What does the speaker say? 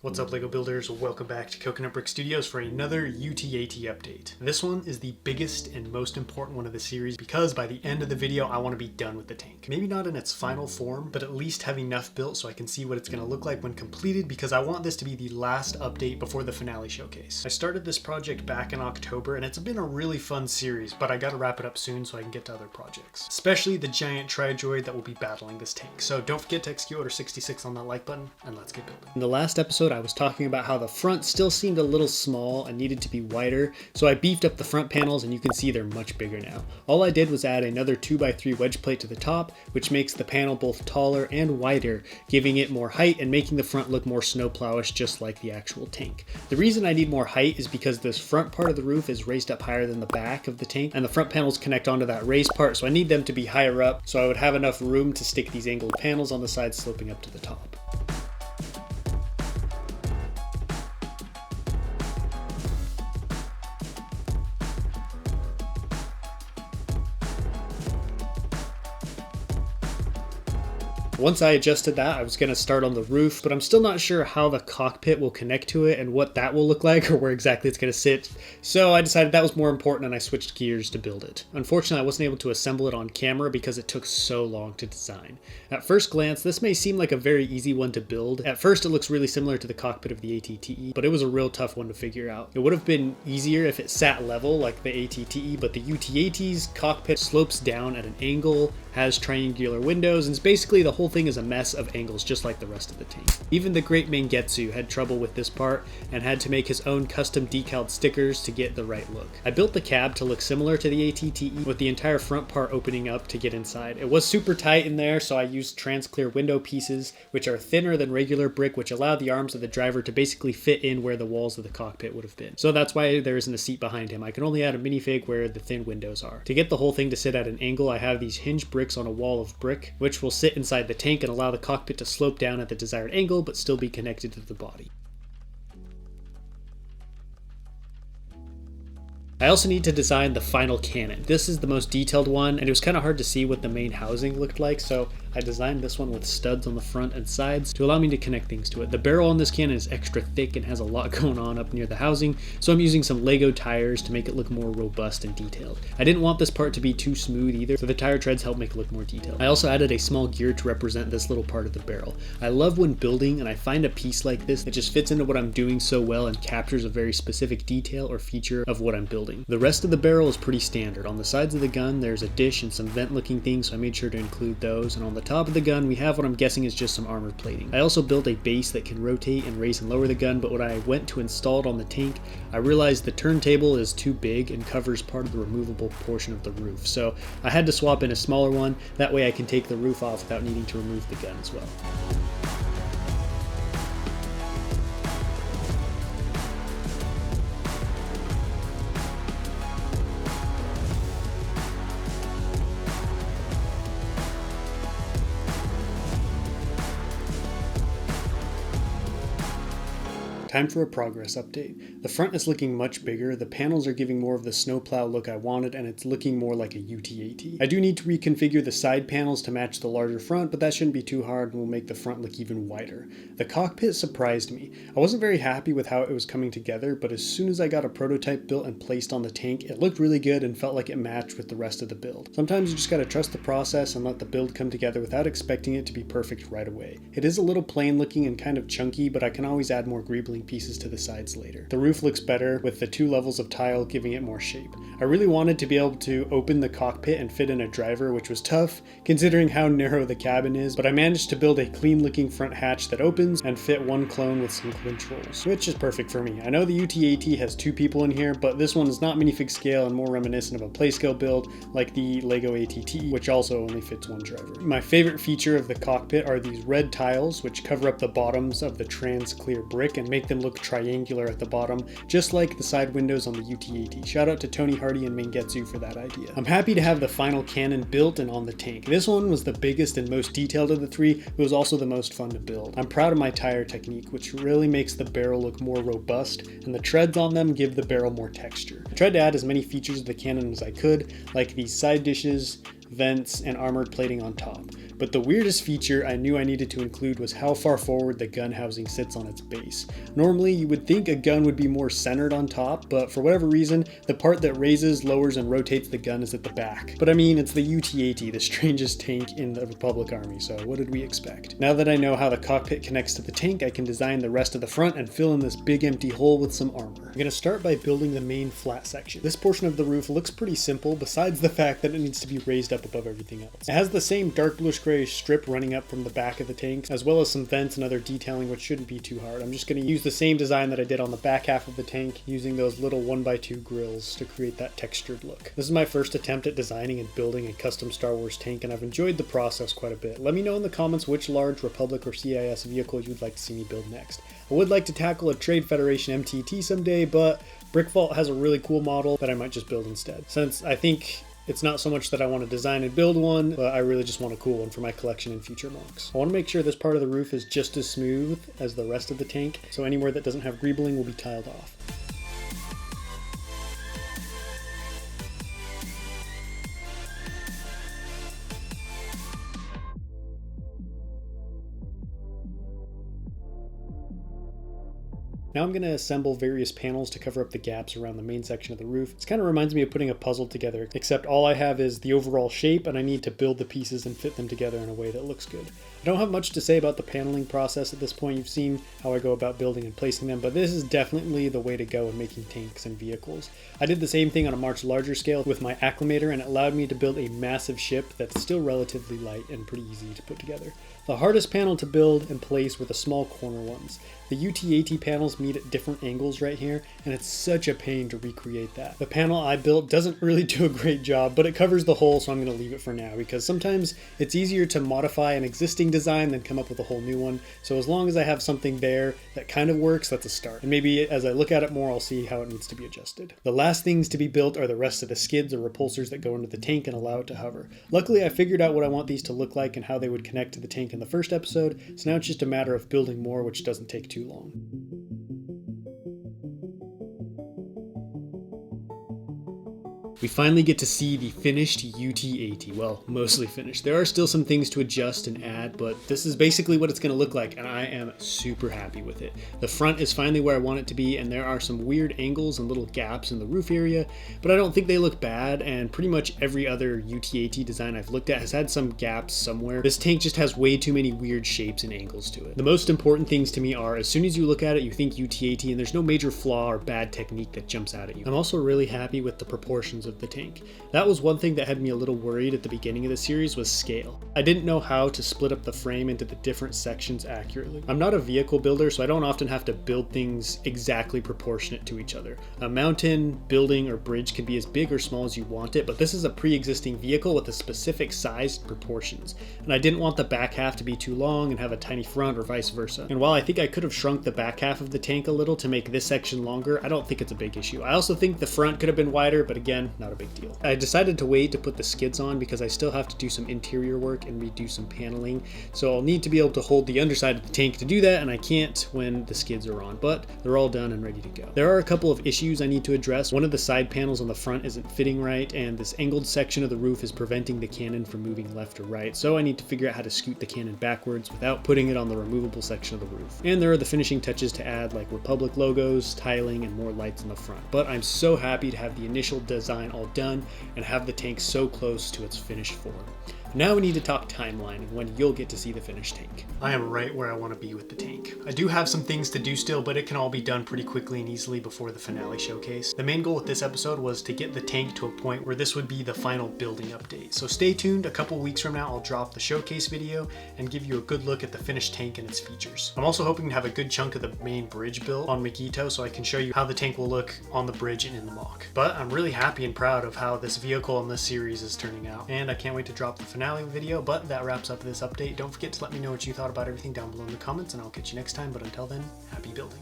What's up, LEGO builders? Welcome back to Coconut Brick Studios for another UTAT update. This one is the biggest and most important one of the series because by the end of the video I want to be done with the tank. Maybe not in its final form, but at least have enough built so I can see what it's going to look like when completed, because I want this to be the last update before the finale showcase. I started this project back in October and it's been a really fun series, but I gotta wrap it up soon so I can get to other projects. Especially the giant Tri-Droid that will be battling this tank. So don't forget to execute order 66 on that like button and let's get building. In the last episode I was talking about how the front still seemed a little small and needed to be wider, so I beefed up the front panels and you can see they're much bigger now. All I did was add another 2x3 wedge plate to the top, which makes the panel both taller and wider, giving it more height and making the front look more snowplowish just like the actual tank. The reason I need more height is because this front part of the roof is raised up higher than the back of the tank, and the front panels connect onto that raised part, so I need them to be higher up so I would have enough room to stick these angled panels on the side sloping up to the top. Once I adjusted that, I was going to start on the roof, but I'm still not sure how the cockpit will connect to it and what that will look like or where exactly it's going to sit. So I decided that was more important and I switched gears to build it. Unfortunately, I wasn't able to assemble it on camera because it took so long to design. At first glance, this may seem like a very easy one to build. At first, it looks really similar to the cockpit of the ATTE, but it was a real tough one to figure out. It would have been easier if it sat level like the ATTE, but the UTAT's cockpit slopes down at an angle, has triangular windows, and basically the whole thing is a mess of angles just like the rest of the tank. Even the great Mangetsu had trouble with this part and had to make his own custom decaled stickers to get the right look. I built the cab to look similar to the ATTE with the entire front part opening up to get inside. It was super tight in there, so I used trans-clear window pieces which are thinner than regular brick, which allow the arms of the driver to basically fit in where the walls of the cockpit would have been. So that's why there isn't a seat behind him. I can only add a minifig where the thin windows are. To get the whole thing to sit at an angle, I have these hinge bricks on a wall of brick, which will sit inside the tank and allow the cockpit to slope down at the desired angle but still be connected to the body. I also need to design the final cannon. This is the most detailed one, and it was kind of hard to see what the main housing looked like, so I designed this one with studs on the front and sides to allow me to connect things to it. The barrel on this cannon is extra thick and has a lot going on up near the housing, so I'm using some Lego tires to make it look more robust and detailed. I didn't want this part to be too smooth either, so the tire treads help make it look more detailed. I also added a small gear to represent this little part of the barrel. I love when building and I find a piece like this that just fits into what I'm doing so well and captures a very specific detail or feature of what I'm building. The rest of the barrel is pretty standard. On the sides of the gun there's a dish and some vent looking things, so I made sure to include those, and on the top of the gun we have what I'm guessing is just some armored plating. I also built a base that can rotate and raise and lower the gun, but when I went to install it on the tank I realized the turntable is too big and covers part of the removable portion of the roof, so I had to swap in a smaller one. That way I can take the roof off without needing to remove the gun as well. Time for a progress update. The front is looking much bigger, the panels are giving more of the snowplow look I wanted, and it's looking more like a UTAT. I do need to reconfigure the side panels to match the larger front, but that shouldn't be too hard and will make the front look even wider. The cockpit surprised me. I wasn't very happy with how it was coming together, but as soon as I got a prototype built and placed on the tank, it looked really good and felt like it matched with the rest of the build. Sometimes you just gotta trust the process and let the build come together without expecting it to be perfect right away. It is a little plain looking and kind of chunky, but I can always add more greebling pieces to the sides later. The roof looks better with the 2 levels of tile giving it more shape. I really wanted to be able to open the cockpit and fit in a driver, which was tough considering how narrow the cabin is, but I managed to build a clean looking front hatch that opens and fit one clone with some controls, which is perfect for me. I know the UTAT has 2 people in here, but this one is not minifig scale and more reminiscent of a playscale build like the Lego ATTE, which also only fits 1 driver. My favorite feature of the cockpit are these red tiles which cover up the bottoms of the trans clear brick and make them look triangular at the bottom, just like the side windows on the UTAT. Shout out to Tony Hardy and Mangetsu for that idea. I'm happy to have the final cannon built and on the tank. This one was the biggest and most detailed of the 3, it was also the most fun to build. I'm proud of my tire technique, which really makes the barrel look more robust, and the treads on them give the barrel more texture. I tried to add as many features of the cannon as I could, like these side dishes, vents, and armored plating on top. But the weirdest feature I knew I needed to include was how far forward the gun housing sits on its base. Normally, you would think a gun would be more centered on top, but for whatever reason, the part that raises, lowers, and rotates the gun is at the back. But I mean, it's the UT-80, the strangest tank in the Republic Army, so what did we expect? Now that I know how the cockpit connects to the tank, I can design the rest of the front and fill in this big empty hole with some armor. I'm going to start by building the main flat section. This portion of the roof looks pretty simple, besides the fact that it needs to be raised up above everything else. It has the same dark bluish grayish strip running up from the back of the tank, as well as some vents and other detailing, which shouldn't be too hard. I'm just going to use the same design that I did on the back half of the tank, using those little 1x2 grills to create that textured look. This is my first attempt at designing and building a custom Star Wars tank, and I've enjoyed the process quite a bit. Let me know in the comments which large Republic or CIS vehicle you'd like to see me build next. I would like to tackle a Trade Federation MTT someday, but Brick Vault has a really cool model that I might just build instead. Since I think it's not so much that I want to design and build one, but I really just want a cool one for my collection in future mocks. I want to make sure this part of the roof is just as smooth as the rest of the tank, so anywhere that doesn't have greebling will be tiled off. Now I'm going to assemble various panels to cover up the gaps around the main section of the roof. This kind of reminds me of putting a puzzle together, except all I have is the overall shape and I need to build the pieces and fit them together in a way that looks good. I don't have much to say about the paneling process at this point. You've seen how I go about building and placing them, but this is definitely the way to go in making tanks and vehicles. I did the same thing on a much larger scale with my acclimator, and it allowed me to build a massive ship that's still relatively light and pretty easy to put together. The hardest panel to build and place were the small corner ones. The UT-80 panels meet at different angles right here, and it's such a pain to recreate that. The panel I built doesn't really do a great job, but it covers the hole, so I'm going to leave it for now, because sometimes it's easier to modify an existing design than come up with a whole new one. So as long as I have something there that kind of works, that's a start. And maybe as I look at it more, I'll see how it needs to be adjusted. The last things to be built are the rest of the skids or repulsors that go into the tank and allow it to hover. Luckily, I figured out what I want these to look like and how they would connect to the tank in the first episode, so now it's just a matter of building more, which doesn't take too long. We finally get to see the finished UT-80. Well, mostly finished. There are still some things to adjust and add, but this is basically what it's going to look like, and I am super happy with it. The front is finally where I want it to be, and there are some weird angles and little gaps in the roof area, but I don't think they look bad, and pretty much every other UT-80 design I've looked at has had some gaps somewhere. This tank just has way too many weird shapes and angles to it. The most important things to me are, as soon as you look at it, you think UT-80, and there's no major flaw or bad technique that jumps out at you. I'm also really happy with the proportions of the tank. That was one thing that had me a little worried at the beginning of the series, was scale. I didn't know how to split up the frame into the different sections accurately. I'm not a vehicle builder, so I don't often have to build things exactly proportionate to each other. A mountain, building, or bridge can be as big or small as you want it, but this is a pre-existing vehicle with a specific size and proportions, and I didn't want the back half to be too long and have a tiny front or vice versa. And while I think I could have shrunk the back half of the tank a little to make this section longer, I don't think it's a big issue. I also think the front could have been wider, but again, not a big deal. I decided to wait to put the skids on because I still have to do some interior work and redo some paneling, so I'll need to be able to hold the underside of the tank to do that, and I can't when the skids are on, but they're all done and ready to go. There are a couple of issues I need to address. One of the side panels on the front isn't fitting right, and this angled section of the roof is preventing the cannon from moving left or right, so I need to figure out how to scoot the cannon backwards without putting it on the removable section of the roof. And there are the finishing touches to add, like Republic logos, tiling, and more lights in the front. But I'm so happy to have the initial design all done and have the tank so close to its finished form. Now we need to talk timeline and when you'll get to see the finished tank. I am right where I want to be with the tank. I do have some things to do still, but it can all be done pretty quickly and easily before the finale showcase. The main goal with this episode was to get the tank to a point where this would be the final building update. So stay tuned. A couple weeks from now I'll drop the showcase video and give you a good look at the finished tank and its features. I'm also hoping to have a good chunk of the main bridge built on Makito so I can show you how the tank will look on the bridge and in the mock. But I'm really happy and proud of how this vehicle in this series is turning out, and I can't wait to drop the finale video. But that wraps up this update. Don't forget to let me know what you thought about everything down below in the comments, and I'll catch you next time. But until then, happy building.